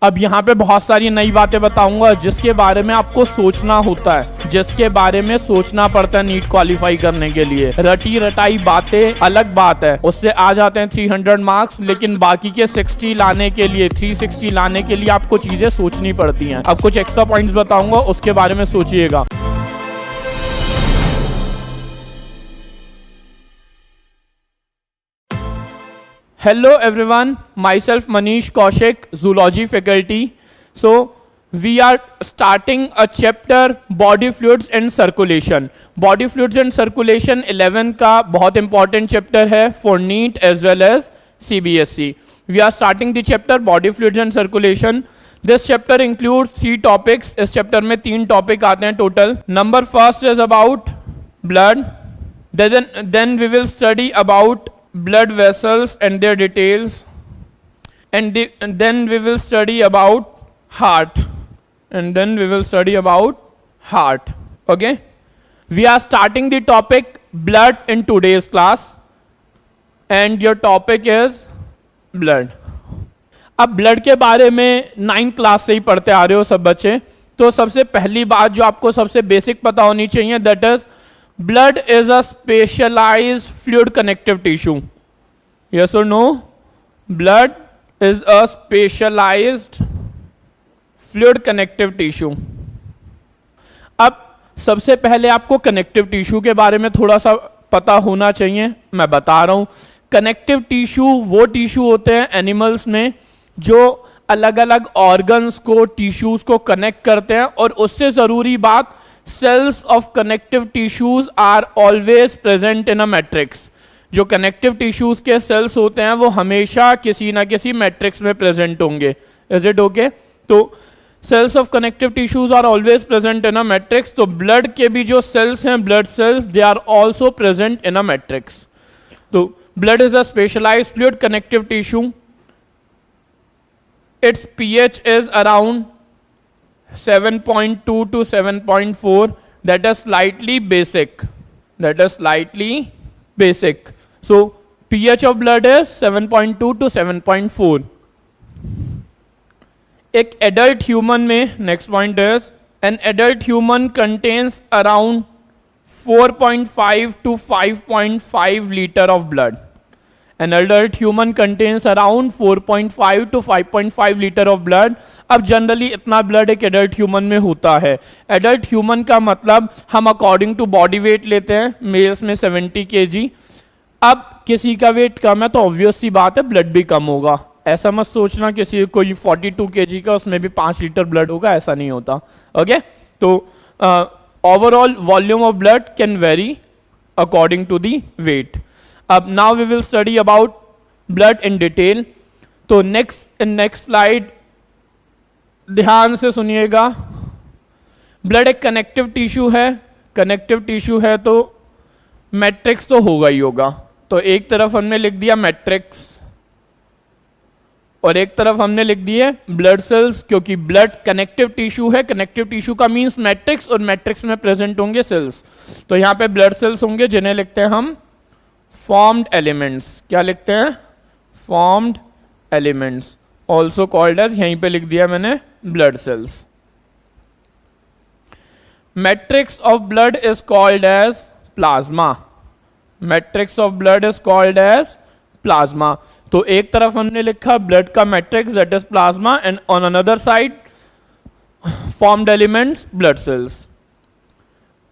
अब यहाँ पे बहुत सारी नई बातें बताऊंगा जिसके बारे में आपको सोचना होता है, जिसके बारे में सोचना पड़ता है नीट क्वालिफाई करने के लिए। रटी रटाई बातें अलग बात है, उससे आ जाते हैं 300 मार्क्स, लेकिन बाकी के 60 लाने के लिए, 360 लाने के लिए आपको चीजें सोचनी पड़ती हैं। अब कुछ एक्स्ट्रा पॉइंट्स बताऊंगा, उसके बारे में सोचिएगा। Hello everyone, myself Manish Kaushik, Zoology faculty. So we are starting a chapter Body Fluids and Circulation. Body Fluids and Circulation 11 का बहुत important chapter है for NEET as well as CBSE. We are starting the chapter Body Fluids and Circulation. This chapter includes 3 topics. इस chapter में 3 topic आते हैं total. Number first is about blood. Then we will study about blood vessels and their details, and then we will study about heart, okay. We are starting the topic blood in today's class, and your topic is blood. अब blood के बारे में 9th class से ही पढ़ते आ रहे हो सब बच्चे, तो सबसे पहली बात जो आपको सबसे बेसिक पता होनी चाहिए, that is blood is a specialized fluid connective tissue. Yes or no? Blood is a specialized fluid connective tissue. अब सबसे पहले आपको कनेक्टिव टिश्यू के बारे में थोड़ा सा पता होना चाहिए। मैं बता रहा हूं, कनेक्टिव टिश्यू वो टिश्यू होते हैं एनिमल्स में जो अलग अलग ऑर्गन्स को, टिश्यूज को कनेक्ट करते हैं, और उससे जरूरी बात, cells of connective tissues are always present in a matrix. जो कनेक्टिव टिश्यूज के सेल्स होते हैं वो हमेशा किसी ना किसी मैट्रिक्स में प्रेजेंट होंगे। Is it okay? तो cells of connective tissues are always present in a matrix. तो ब्लड के भी जो सेल्स हैं, blood cells, they are also present in a matrix. तो blood is a specialized fluid connective tissue. It's pH is around 7.2 to 7.4. that is slightly basic. So pH of blood is 7.2 to 7.4. एक adult human में, next point is, an adult human contains around 4.5 to 5.5 liter of blood. An adult human contains around 4.5 to 5.5 liter of blood. अब generally इतना blood एक adult human में होता है। Adult human का मतलब हम अकॉर्डिंग टू बॉडी वेट लेते हैं, मेल्स में 70 kg। अब किसी का वेट कम है तो ऑब्वियस सी बात है ब्लड भी कम होगा। ऐसा मत सोचना किसी कोई 42 kg का उसमें भी 5 लीटर ब्लड होगा, ऐसा नहीं होता। ओके, तो overall volume of blood can vary according to the weight. अब now we will study about blood in detail. तो नेक्स्ट स्लाइड ध्यान से सुनिएगा। ब्लड एक कनेक्टिव टिश्यू है, कनेक्टिव टिश्यू है तो मैट्रिक्स तो होगा ही होगा। तो एक तरफ हमने लिख दिया मैट्रिक्स और एक तरफ हमने लिख दिए ब्लड सेल्स, क्योंकि ब्लड कनेक्टिव टिश्यू है। कनेक्टिव टिश्यू का मींस मैट्रिक्स, और मैट्रिक्स में प्रेजेंट होंगे सेल्स। तो यहां पे ब्लड सेल्स होंगे जिन्हें लिखते हैं हम फॉर्म्ड एलिमेंट्स। क्या लिखते हैं? Formed elements, also called as, यहीं पे लिख दिया मैंने, blood cells. Matrix of blood is called as plasma. Matrix of blood is called as plasma. तो एक तरफ हमने लिखा ब्लड का matrix, that is plasma, and on another side formed elements, blood cells.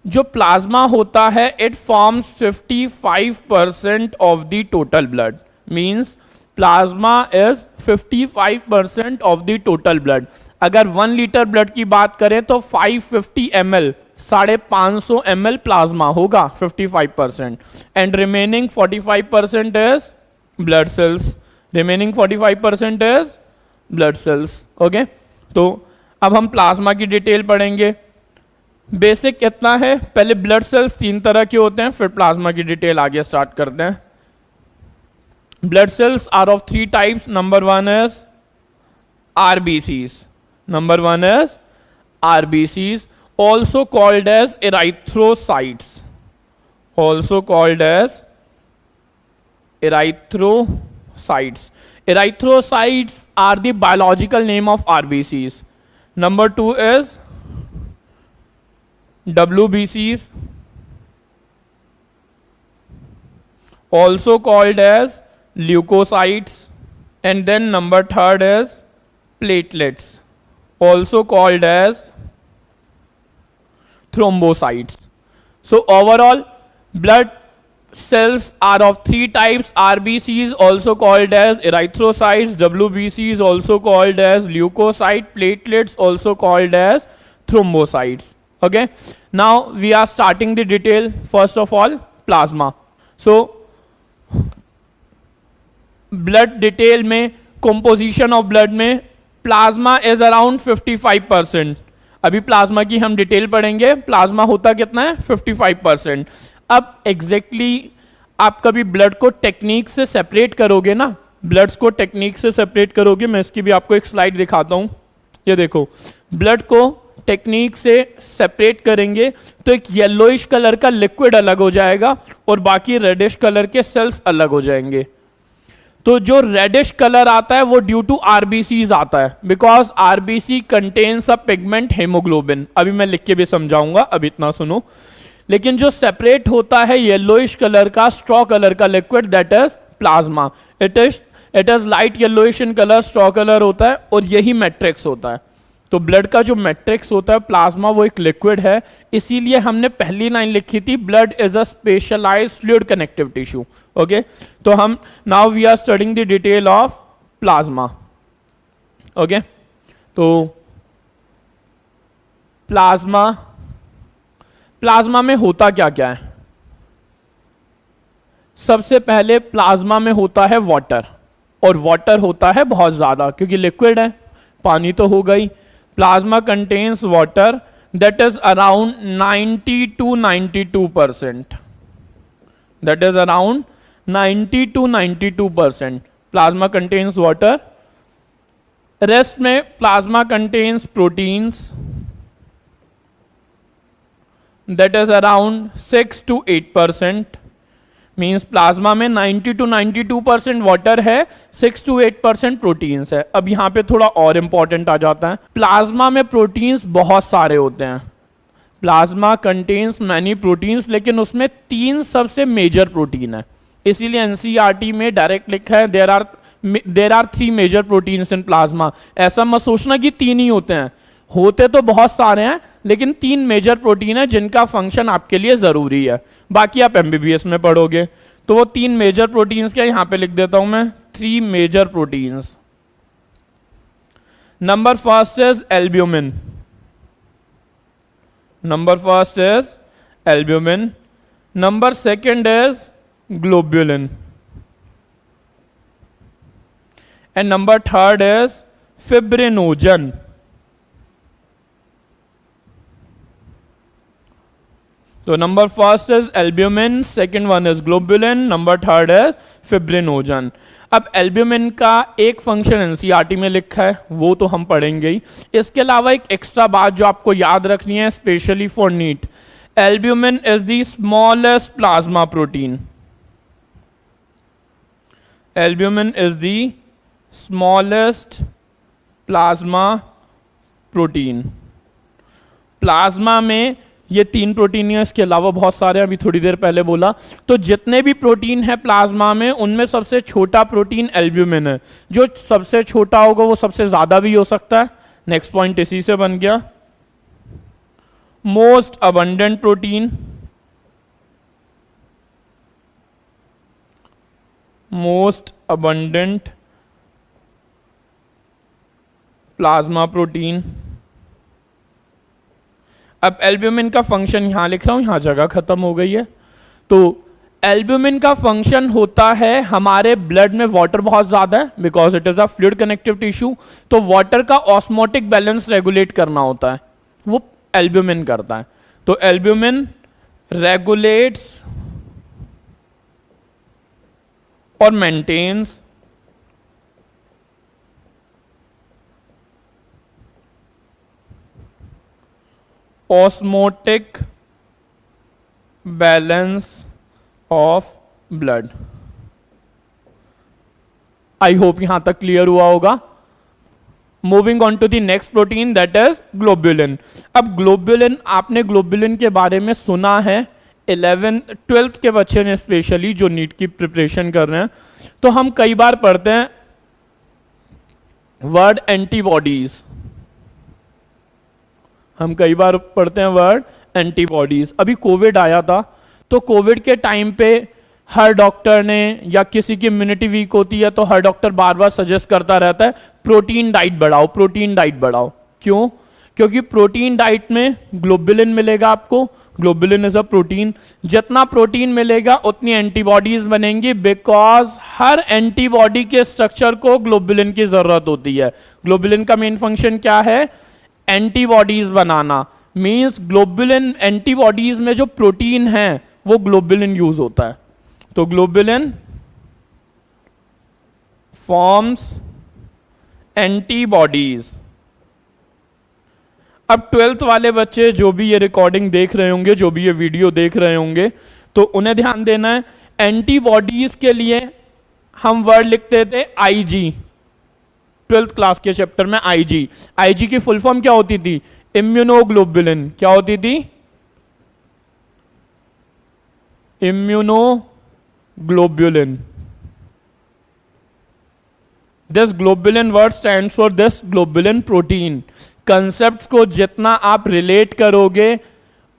जो प्लाज्मा होता है, it forms 55% of the total blood. Means plasma is 55% of the total blood. अगर 1 लीटर ब्लड की बात करें तो 550 ml, 550 ml प्लाज्मा होगा, 55%, and remaining 45% is blood cells. Remaining 45% is blood cells. Okay, तो अब हम प्लाज्मा की डिटेल पढ़ेंगे। बेसिक इतना है, पहले ब्लड सेल्स 3 तरह के होते हैं, फिर प्लाज्मा की डिटेल आगे स्टार्ट करते हैं। Blood cells are of 3 types. Number 1 is RBCs. Number 1 is RBCs, also called as erythrocytes. Also called as erythrocytes. Erythrocytes are the biological name of RBCs. Number 2 is WBCs, also called as leukocytes. And then number 3rd is platelets, also called as thrombocytes. So overall, blood cells are of 3 types: RBCs, also called as erythrocytes; WBCs, also called as leukocyte; platelets, also called as thrombocytes. Okay, now we are starting the detail. First of all, plasma. So blood detail में composition of blood में plasma is around 55%. अभी plasma की हम detail पढ़ेंगे. Plasma होता कितना है? 55%. अब एग्जैक्टली आप कभी ब्लड को टेक्निक से सेपरेट करोगे ना, ब्लड्स को टेक्निक से सेपरेट करोगे. मैं इसकी भी आपको एक स्लाइड दिखाता हूं. ये देखो, ब्लड को टेक्निक से सेपरेट करेंगे तो एक येलोइश कलर का लिक्विड अलग हो जाएगा और बाकी रेडिश कलर के सेल्स अलग हो जाएंगे. तो जो रेडिश कलर आता है वो ड्यू टू आरबीसीज आता है, because RBC contains a pigment haemoglobin. अभी मैं लिख के भी समझाऊंगा, अभी इतना सुनो. लेकिन जो सेपरेट होता है येलोइश कलर का स्ट्रॉ कलर का liquid, that is plasma. It is light yellowish in colour, straw colour होता है और यही मैट्रिक्स होता है. तो ब्लड का जो मैट्रिक्स होता है प्लाज्मा, वो एक लिक्विड है. इसीलिए हमने पहली लाइन लिखी थी, blood is a specialized fluid connective tissue. Okay, तो हम now we are studying the detail of plasma. Okay, तो प्लाज्मा में होता क्या क्या है? सबसे पहले प्लाज्मा में होता है वाटर, और वाटर होता है बहुत ज्यादा क्योंकि लिक्विड है, पानी तो हो गई. Plasma contains water that is around 90 to 92%. That is around 90 to 92%. Plasma contains water. Rest में plasma contains proteins. That is around 6 to 8%. Means plasma में 90 to 92% वाटर है, 6 to 8% प्रोटीन्स है. अब यहां पे थोड़ा और इंपॉर्टेंट आ जाता है. प्लाज्मा में प्रोटीन्स बहुत सारे होते हैं. प्लाज्मा कंटेन्स मैनी प्रोटीन्स, लेकिन उसमें 3 सबसे मेजर प्रोटीन है. इसीलिए एनसीईआरटी में डायरेक्ट लिखा है there are 3 major proteins in plasma. ऐसा मत सोचना कि 3 ही होते हैं, होते तो बहुत सारे हैं, लेकिन 3 मेजर प्रोटीन है जिनका फंक्शन आपके लिए जरूरी है. बाकी आप एमबीबीएस में पढ़ोगे. तो वो 3 मेजर प्रोटीन्स क्या, यहां पे लिख देता हूं मैं, 3 major proteins. Number first is albumin. Number first is albumin. Number second is globulin. And number third is fibrinogen. So number first is albumin, second one is globulin, number third is fibrinogen. अब albumin का एक function NCERT में लिखा है, वो तो हम पढ़ेंगे ही. इसके अलावा एक एक्स्ट्रा बात जो आपको याद रखनी है specially for NEET, albumin is the smallest plasma protein. Albumin is the smallest plasma protein. Plasma में ये 3 प्रोटीन है, इसके अलावा बहुत सारे अभी थोड़ी देर पहले बोला. तो जितने भी प्रोटीन है प्लाज्मा में, उनमें सबसे छोटा प्रोटीन एल्ब्यूमिन है. जो सबसे छोटा होगा वो सबसे ज्यादा भी हो सकता है. नेक्स्ट पॉइंट इसी से बन गया. Most abundant protein, most abundant plasma protein. अब एल्ब्यूमिन का फंक्शन यहां लिख रहा हूं, यहां जगह खत्म हो गई है. तो एल्ब्यूमिन का फंक्शन होता है, हमारे ब्लड में वाटर बहुत ज्यादा है because it is a fluid connective tissue. तो वाटर का ऑस्मोटिक बैलेंस रेगुलेट करना होता है, वो एल्ब्यूमिन करता है. तो एल्ब्यूमिन रेगुलेट्स और maintains osmotic balance of blood. I hope यहां तक क्लियर हुआ होगा। Moving on to the next protein that is globulin. अब ग्लोब्युलिन, आपने ग्लोब्युलिन के बारे में सुना है 11th-12th के बच्चे ने, स्पेशली जो नीट की प्रिपरेशन कर रहे हैं, तो हम कई बार पढ़ते हैं वर्ड एंटीबॉडीज, हम कई बार पढ़ते हैं वर्ड एंटीबॉडीज। अभी कोविड आया था, तो कोविड के टाइम पे हर डॉक्टर ने, या किसी की इम्यूनिटी वीक होती है तो हर डॉक्टर बार बार सजेस्ट करता रहता है प्रोटीन डाइट बढ़ाओ, प्रोटीन डाइट बढ़ाओ। क्यों? क्योंकि प्रोटीन डाइट में ग्लोबुलिन मिलेगा आपको। ग्लोबुलिन इज अ प्रोटीन, जितना प्रोटीन मिलेगा उतनी एंटीबॉडीज बनेंगी, बिकॉज हर एंटीबॉडी के स्ट्रक्चर को ग्लोबुलिन की जरूरत होती है। ग्लोबुलिन का मेन फंक्शन क्या है? एंटीबॉडीज बनाना। मींस ग्लोबुलिन, एंटीबॉडीज में जो प्रोटीन है वो ग्लोबुलिन यूज होता है। तो ग्लोबुलिन फॉर्म्स एंटीबॉडीज। अब 12th वाले बच्चे जो भी ये रिकॉर्डिंग देख रहे होंगे, जो भी ये वीडियो देख रहे होंगे, तो उन्हें ध्यान देना है, एंटीबॉडीज के लिए हम वर्ड लिखते थे आईजी। 12th क्लास के चैप्टर में आईजी, आईजी की फुल फॉर्म क्या होती थी? इम्यूनोग्लोबुलिन। क्या होती थी? Immunoglobulin. This globulin word stands for this globulin protein. Concepts को जितना आप रिलेट करोगे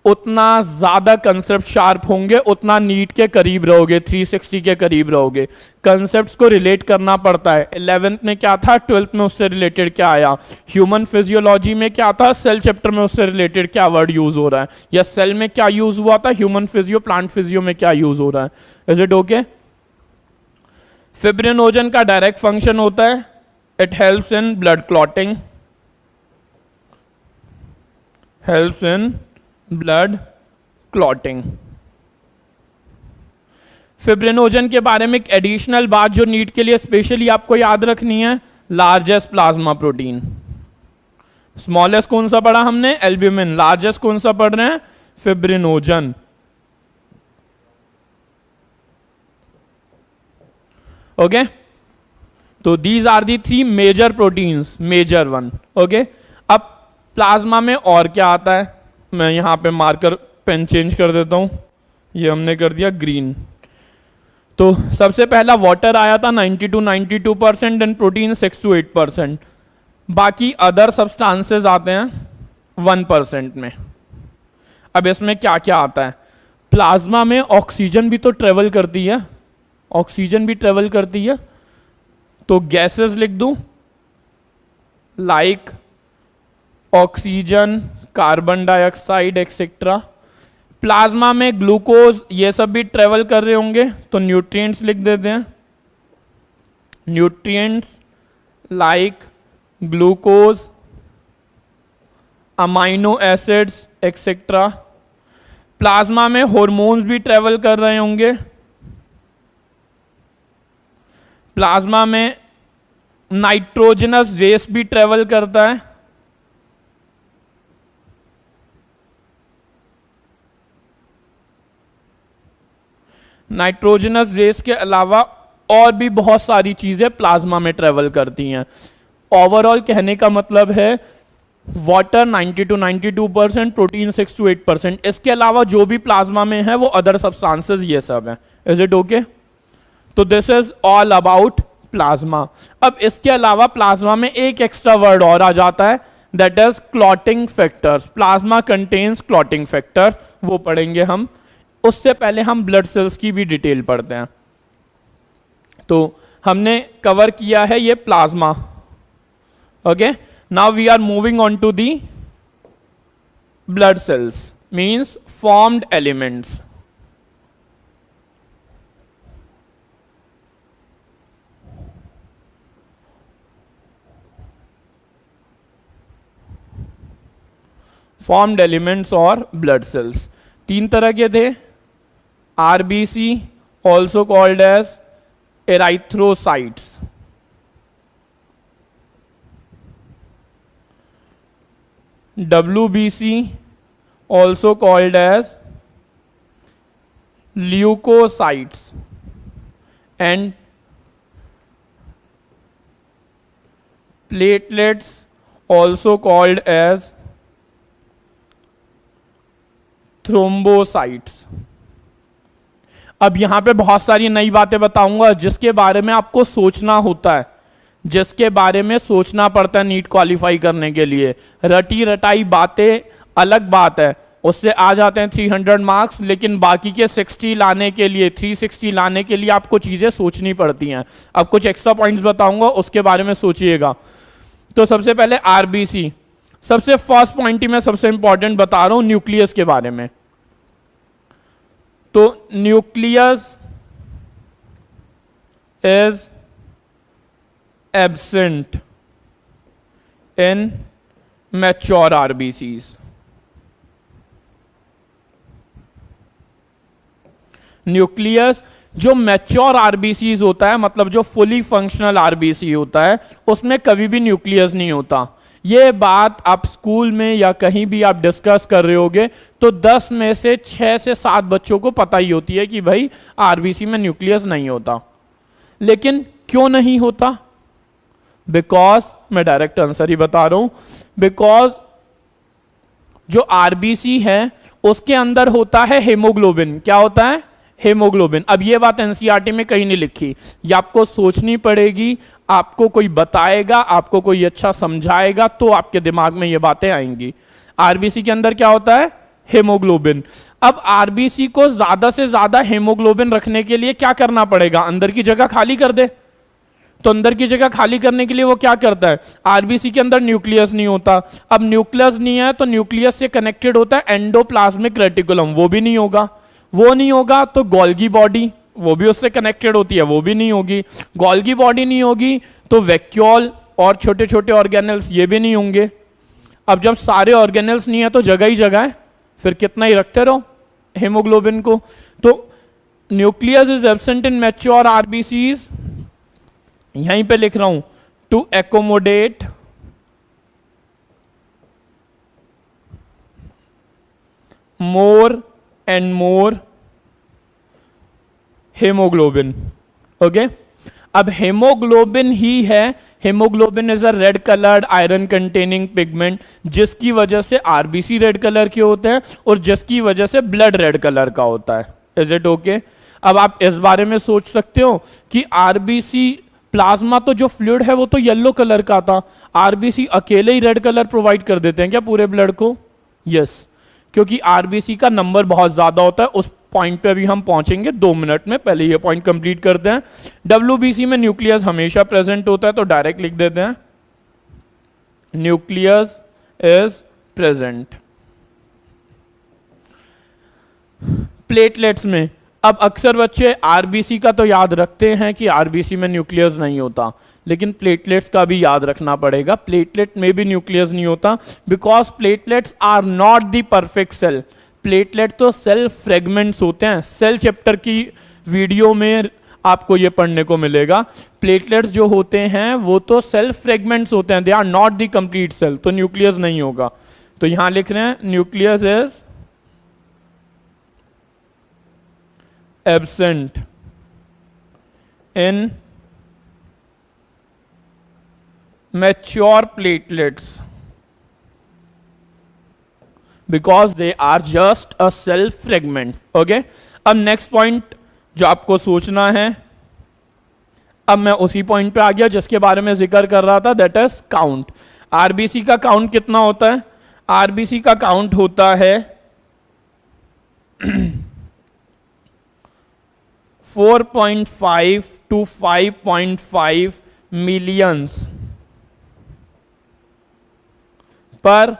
उतना ज्यादा कंसेप्ट शार्प होंगे, उतना नीट के करीब रहोगे, 360 के करीब रहोगे। कंसेप्ट्स को रिलेट करना पड़ता है। 11th में क्या था, 12th में उससे रिलेटेड क्या आया, ह्यूमन फिजियोलॉजी में क्या था, सेल चैप्टर में उससे रिलेटेड क्या वर्ड यूज हो रहा है, या सेल में क्या यूज हुआ था, ह्यूमन फिजियो, प्लांट फिजियो में क्या यूज हो रहा है। Is it okay? फिब्रिनोजन का डायरेक्ट फंक्शन होता है, it helps in blood clotting, helps in blood clotting। Fibrinogen के बारे में एक एडिशनल बात जो नीट के लिए स्पेशली आपको याद रखनी है, लार्जेस्ट प्लाज्मा प्रोटीन। स्मॉलेस्ट कौन सा पढ़ा हमने? एल्ब्यूमिन। लार्जेस्ट कौन सा पढ़ रहे हैं? फिब्रिनोजन। ओके, तो these are the 3 major proteins, major one. Okay, अब प्लाज्मा में और क्या आता है? मैं यहां पे मार्कर पेन चेंज कर देता हूं, ये हमने कर दिया ग्रीन। तो सबसे पहला वाटर आया था 90-92% एंड प्रोटीन 6-8%। बाकी अदर सब्सटेंसेस आते हैं 1% में। अब इसमें क्या क्या आता है? प्लाज्मा में ऑक्सीजन भी तो ट्रेवल करती है, ऑक्सीजन भी ट्रेवल करती है, तो गैसेस लिख दूं like oxygen, carbon dioxide etcetera. Plasma में ग्लूकोज, ये सब भी ट्रेवल कर रहे होंगे, तो न्यूट्रिएंट्स लिख देते हैं, nutrients like glucose, amino acids etcetera. Plasma में हॉर्मोन्स भी ट्रेवल कर रहे होंगे, प्लाज्मा में नाइट्रोजनस वेस्ट भी ट्रेवल करता है, नाइट्रोजनस वेस्ट के अलावा और भी बहुत सारी चीजें प्लाज्मा में ट्रेवल करती हैं। ओवरऑल कहने का मतलब है वाटर 90-92%, प्रोटीन 6-8%। इसके अलावा जो भी प्लाज्मा में है वो अदर सब्सटेंसेस ये सब है। Is it okay? तो this is all about plasma. अब इसके अलावा प्लाज्मा में एक एक्स्ट्रा वर्ड और आ जाता है, that is clotting factors. Plasma contains clotting factors, वो पढ़ेंगे हम। उससे पहले हम ब्लड सेल्स की भी डिटेल पढ़ते हैं। तो हमने कवर किया है ये plasma. Okay, now we are moving on to the blood cells, means formed elements. Formed elements और ब्लड सेल्स 3 तरह के थे। RBC, also called as erythrocytes, WBC, also called as leukocytes, and platelets also called as thrombocytes. अब यहां पे बहुत सारी नई बातें बताऊंगा जिसके बारे में आपको सोचना होता है, जिसके बारे में सोचना पड़ता है नीट क्वालिफाई करने के लिए। रटी रटाई बातें अलग बात है, उससे आ जाते हैं 300 मार्क्स, लेकिन बाकी के 60 लाने के लिए, 360 लाने के लिए आपको चीजें सोचनी पड़ती हैं। अब कुछ एक्स्ट्रा पॉइंट्स बताऊंगा, उसके बारे में सोचिएगा। तो सबसे पहले आरबीसी, सबसे फर्स्ट पॉइंट ही मैं सबसे इंपॉर्टेंट बता रहा हूं न्यूक्लियस के बारे में। तो nucleus is absent in mature RBCs. Nucleus जो मैच्योर आरबीसीज होता है, मतलब जो फुली फंक्शनल आरबीसी होता है, उसमें कभी भी न्यूक्लियस नहीं होता। ये बात आप स्कूल में या कहीं भी आप डिस्कस कर रहे होगे तो 10 में से 6 से 7 बच्चों को पता ही होती है कि भाई आरबीसी में न्यूक्लियस नहीं होता। लेकिन क्यों नहीं होता? बिकॉज, मैं डायरेक्ट आंसर ही बता रहा हूं, बिकॉज जो आरबीसी है उसके अंदर होता है हेमोग्लोबिन। क्या होता है? हेमोग्लोबिन। अब ये बात एनसीईआरटी में कहीं नहीं लिखी, ये आपको सोचनी पड़ेगी, आपको कोई बताएगा, आपको कोई अच्छा समझाएगा तो आपके दिमाग में ये बातें आएंगी। आरबीसी के अंदर क्या होता है? हेमोग्लोबिन। अब आरबीसी को ज्यादा से ज्यादा हेमोग्लोबिन रखने के लिए क्या करना पड़ेगा? अंदर की जगह खाली कर दे। तो अंदर की जगह खाली करने के लिए वो क्या करता है? आरबीसी के अंदर न्यूक्लियस नहीं होता। अब न्यूक्लियस नहीं है तो न्यूक्लियस से कनेक्टेड होता है एंडोप्लाज्मिक रेटिकुलम, वो भी नहीं होगा। वो नहीं होगा तो गोल्गी बॉडी, वो भी उससे कनेक्टेड होती है, वो भी नहीं होगी। गोल्गी बॉडी नहीं होगी तो वैक्यूल और छोटे छोटे ऑर्गेनल्स, ये भी नहीं होंगे। अब जब सारे ऑर्गेनल्स नहीं है तो जगह ही जगह है, फिर कितना ही रखते रहो हेमोग्लोबिन को। तो nucleus is absent in mature RBCs, यहीं पे लिख रहा हूं, to accommodate more and more haemoglobin. Okay, अब हेमोग्लोबिन ही है, haemoglobin is a red coloured iron containing pigment, जिसकी वजह से आरबीसी रेड कलर के होते हैं और जिसकी वजह से ब्लड रेड कलर का होता है। Is it okay? अब आप इस बारे में सोच सकते हो कि आरबीसी प्लाज्मा तो जो फ्लूइड है वो तो येलो कलर का था, आरबीसी अकेले ही रेड कलर प्रोवाइड कर देते हैं क्या पूरे ब्लड को? यस, क्योंकि आरबीसी का नंबर बहुत ज्यादा होता है। उस पॉइंट पे अभी हम पहुंचेंगे 2 मिनट में, पहले ये पॉइंट कंप्लीट करते हैं। डब्ल्यूबीसी में न्यूक्लियस हमेशा प्रेजेंट होता है, तो डायरेक्ट लिख देते हैं न्यूक्लियस इज प्रेजेंट। प्लेटलेट्स में, अब अक्सर बच्चे आरबीसी का तो याद रखते हैं कि आरबीसी में न्यूक्लियस नहीं होता, लेकिन प्लेटलेट्स का भी याद रखना पड़ेगा। प्लेटलेट में भी न्यूक्लियस नहीं होता because platelets are not the perfect cell. Platelet तो सेल फ्रेगमेंट्स होते हैं। सेल चैप्टर की वीडियो में आपको ये पढ़ने को मिलेगा। प्लेटलेट्स जो होते हैं वो तो सेल फ्रेगमेंट्स होते हैं, they are not the complete cell, तो न्यूक्लियस नहीं होगा। तो यहां लिख रहे हैं nucleus is absent in mature platelets because they are just a cell fragment. Okay, अब नेक्स्ट पॉइंट जो आपको सोचना है, अब मैं उसी पॉइंट पे आ गया जिसके बारे में जिक्र कर रहा था, दैट इज काउंट। आरबीसी का काउंट कितना होता है? आरबीसी का काउंट होता है 4.5 to 5.5 मिलियंस पर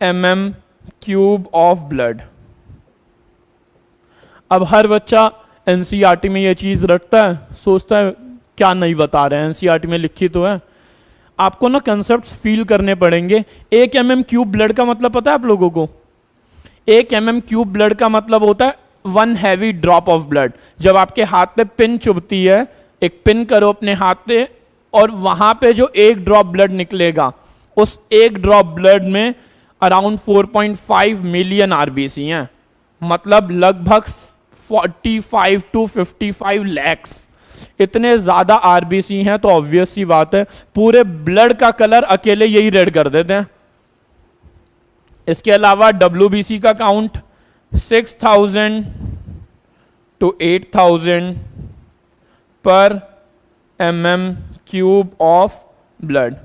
mm क्यूब ऑफ ब्लड। अब हर बच्चा एनसीईआरटी में ये चीज रखता है, सोचता है क्या नहीं बता रहे हैं, एनसीईआरटी में लिखी तो है। आपको ना कंसेप्ट्स फील करने पड़ेंगे। 1 mm क्यूब ब्लड का मतलब पता है आप लोगों को? 1 mm क्यूब ब्लड का मतलब होता है 1 हैवी ड्रॉप ऑफ ब्लड। जब आपके हाथ पे पिन चुभती है, एक पिन करो अपने हाथ पे और वहां पे जो 1 ड्रॉप ब्लड निकलेगा, उस 1 ड्रॉप ब्लड में अराउंड 4.5 मिलियन आरबीसी हैं, मतलब लगभग 45 to 55 लैक्स। इतने ज्यादा आरबीसी हैं तो ऑब्वियस सी बात है पूरे ब्लड का कलर अकेले यही रेड कर देते हैं। इसके अलावा डब्ल्यूबीसी का काउंट 6,000 to 8,000 पर mm³ ऑफ ब्लड।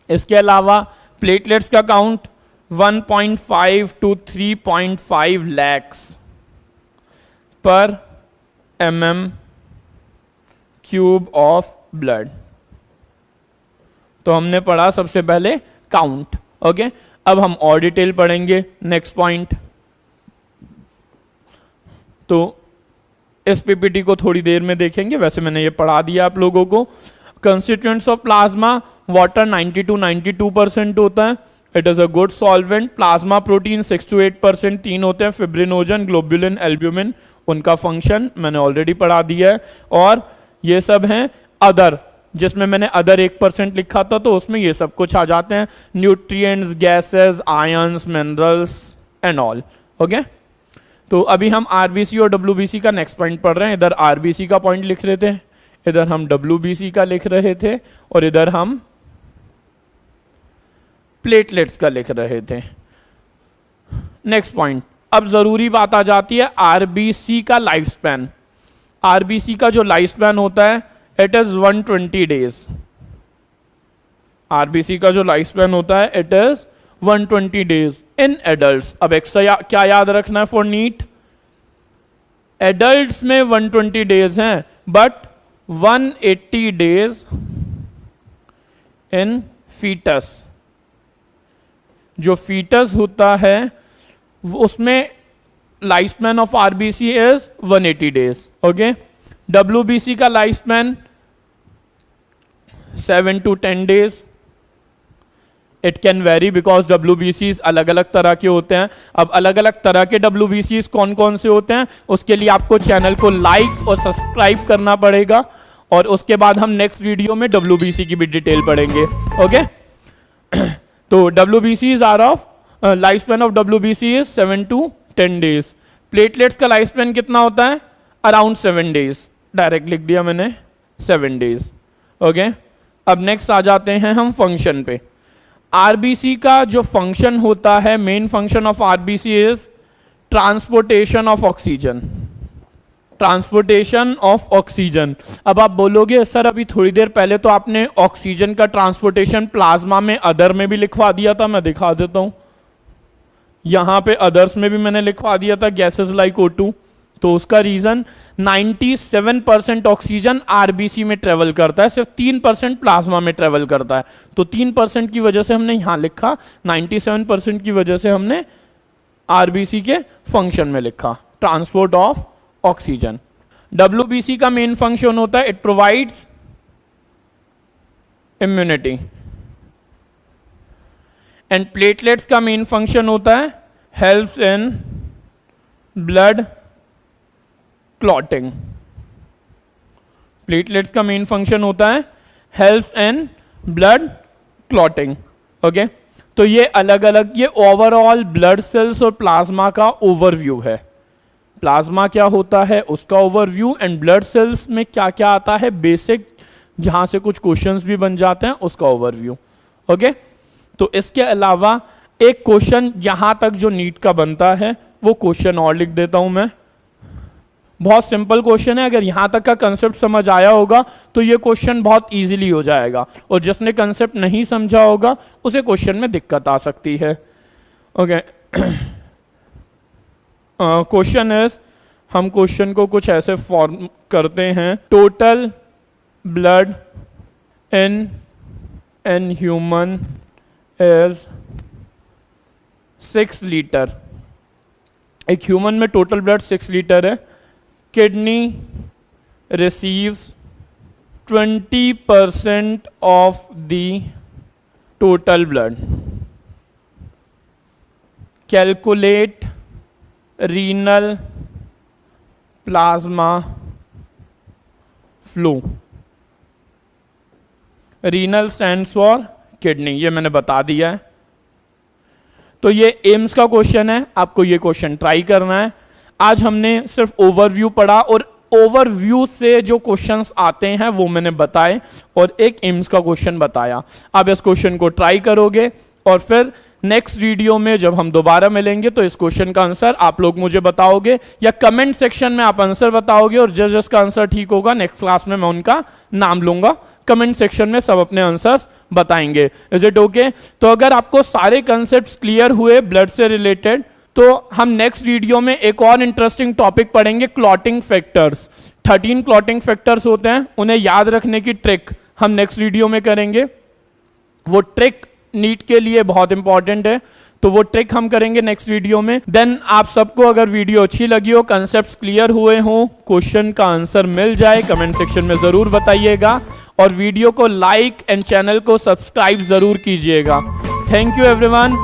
इसके अलावा प्लेटलेट्स का काउंट 1.5 to 3.5 lakhs पर mm³ ऑफ ब्लड। तो हमने पढ़ा सबसे पहले काउंट। ओके, अब हम और डिटेल पढ़ेंगे। नेक्स्ट पॉइंट, तो इस पीपीटी को थोड़ी देर में देखेंगे, वैसे मैंने ये पढ़ा दिया आप लोगों को। Constituents of plasma, water 90 to 92% होता है, it is a good solvent. Plasma protein 6 to 8% 3 होते हैं, फिब्रिनोजन, ग्लोब्युलिन, एल्ब्यूमिन, उनका फंक्शन मैंने ऑलरेडी पढ़ा दिया है। और ये सब हैं अदर, जिसमें मैंने अदर 1% लिखा था तो उसमें ये सब कुछ आ जाते हैं, nutrients, gases, ions, minerals and all. Okay, तो अभी हम आरबीसी और डब्ल्यूबीसी का नेक्स्ट पॉइंट पढ़ रहे हैं। इधर आरबीसी का पॉइंट लिख रहे थे, इधर हम डब्ल्यूबीसी का लिख रहे थे, और इधर हम प्लेटलेट्स का लिख रहे थे। नेक्स्ट पॉइंट, अब जरूरी बात आ जाती है आरबीसी का लाइफ स्पैन। आरबीसी का जो लाइफ स्पैन होता है इट इज 120 डेज। आरबीसी का जो लाइफ स्पैन होता है it is 120 days in adults. अब एक्स्ट्रा क्या याद रखना है फॉर नीट, एडल्ट्स में 120 डेज हैं बट 180 डेज इन फीटस। जो फीटस होता है उसमें life span of RBC is 180 days. Okay, WBC का life span 7 to 10 days. It can vary because डब्ल्यूबीसीज अलग अलग तरह के होते हैं। अब अलग अलग तरह के डब्ल्यूबीसीज कौन कौन से होते हैं उसके लिए आपको चैनल को लाइक और सब्सक्राइब करना पड़ेगा, और उसके बाद हम नेक्स्ट वीडियो में डब्ल्यूबीसी की भी डिटेल पढ़ेंगे। ओके, तो डब्ल्यूबीसीज are of life span of WBC is 7 to 10 days. Platelets का लाइफ स्पैन कितना होता है, अराउंड 7 डेज। डायरेक्ट लिख दिया मैंने 7 डेज। ओके, अब नेक्स्ट आ जाते हैं हम फंक्शन पे। आरबीसी का जो फंक्शन होता है, main function of RBC is transportation of oxygen. Transportation of oxygen. अब आप बोलोगे सर अभी थोड़ी देर पहले तो आपने ऑक्सीजन का ट्रांसपोर्टेशन प्लाज्मा में अदर में भी लिखवा दिया था। मैं दिखा देता हूं, यहां पे अदर्स में भी मैंने लिखवा दिया था, गैसेस लाइक O2। तो उसका रीजन 97% ऑक्सीजन आरबीसी में ट्रेवल करता है, सिर्फ 3% प्लाज्मा में ट्रेवल करता है। तो 3% की वजह से हमने यहां लिखा, 97% की वजह से हमने आरबीसी के फंक्शन में लिखा, ट्रांसपोर्ट ऑफ ऑक्सीजन। डब्ल्यूबीसी का मेन फंक्शन होता है it provides immunity, and platelets का मेन फंक्शन होता है helps in blood clotting. Platelets का मेन फंक्शन होता है helps in blood clotting. Okay, तो ये अलग अलग, ये ओवरऑल ब्लड सेल्स और प्लाज्मा का ओवरव्यू है। प्लाज्मा क्या होता है उसका ओवरव्यू, एंड ब्लड सेल्स में क्या क्या आता है बेसिक, जहां से कुछ क्वेश्चंस भी बन जाते हैं, उसका ओवरव्यू। ओके, तो इसके अलावा एक क्वेश्चन यहां तक जो नीट का बनता है वो क्वेश्चन और लिख देता हूं मैं। बहुत सिंपल क्वेश्चन है, अगर यहां तक का कंसेप्ट समझ आया होगा तो ये क्वेश्चन बहुत इजीली हो जाएगा, और जिसने कंसेप्ट नहीं समझा होगा उसे क्वेश्चन में दिक्कत आ सकती है। ओके, क्वेश्चन इज, हम क्वेश्चन को कुछ ऐसे फॉर्म करते हैं, total blood in an human is 6 litre. एक ह्यूमन में टोटल ब्लड 6 लीटर है। Kidney receives 20% of the total blood. Calculate renal plasma flow. Renal stands for kidney, ये मैंने बता दिया है। तो ये एम्स का क्वेश्चन है, आपको ये क्वेश्चन ट्राई करना है। आज हमने सिर्फ ओवरव्यू पढ़ा और ओवरव्यू से जो क्वेश्चंस आते हैं वो मैंने बताए और एक एम्स का क्वेश्चन बताया। आप इस क्वेश्चन को ट्राई करोगे और फिर नेक्स्ट वीडियो में जब हम दोबारा मिलेंगे तो इस क्वेश्चन का आंसर आप लोग मुझे बताओगे या कमेंट सेक्शन में आप आंसर बताओगे, और जिसका आंसर ठीक होगा नेक्स्ट क्लास में मैं उनका नाम लूंगा। कमेंट सेक्शन में सब अपने आंसर्स बताएंगे। Is it okay? तो अगर आपको सारे कंसेप्ट क्लियर हुए ब्लड से रिलेटेड, तो हम नेक्स्ट वीडियो में एक और इंटरेस्टिंग टॉपिक पढ़ेंगे, क्लॉटिंग फैक्टर्स। 13 क्लॉटिंग फैक्टर्स होते हैं, उन्हें याद रखने की ट्रिक हम नेक्स्ट वीडियो में करेंगे। वो ट्रिक नीट के लिए बहुत इंपॉर्टेंट है, तो वो ट्रिक हम करेंगे नेक्स्ट वीडियो में। देन आप सबको अगर वीडियो अच्छी लगी हो, कंसेप्ट्स क्लियर हुए हों, क्वेश्चन का आंसर मिल जाए, कमेंट सेक्शन में जरूर बताइएगा और वीडियो को लाइक एंड चैनल को सब्सक्राइब जरूर कीजिएगा। Thank you everyone.